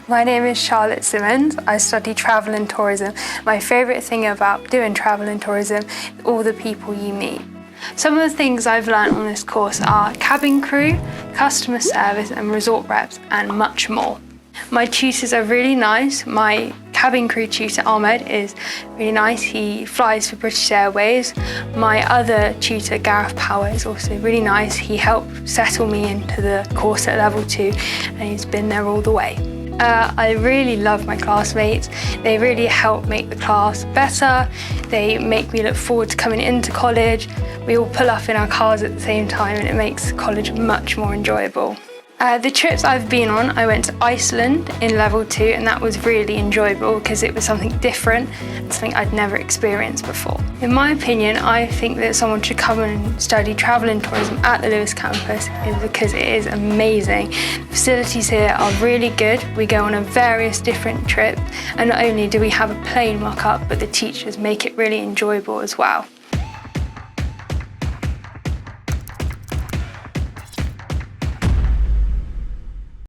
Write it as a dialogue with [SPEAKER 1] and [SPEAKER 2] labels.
[SPEAKER 1] My name is Charlotte Simmons. I study travel and tourism. My favourite thing about doing travel and tourism is all the people you meet. Some of the things I've learnt on this course are cabin crew, customer service and resort reps, and much more. My tutors are really nice. My cabin crew tutor, Ahmed, is really nice. He flies for British Airways. My other tutor, Gareth Power, is also really nice. He helped settle me into the course at level 2 and he's been there all the way. I really love my classmates. They really help make the class better. They make me look forward to coming into college. We all pull up in our cars at the same time and it makes college much more enjoyable. The trips I've been on, I went to Iceland in level 2 and that was really enjoyable because it was something different and something I'd never experienced before. In my opinion, I think that someone should come and study travel and tourism at the Lewes campus because it is amazing. The facilities here are really good. We go on a various different trips and not only do we have a plane mock-up, but the teachers make it really enjoyable as well.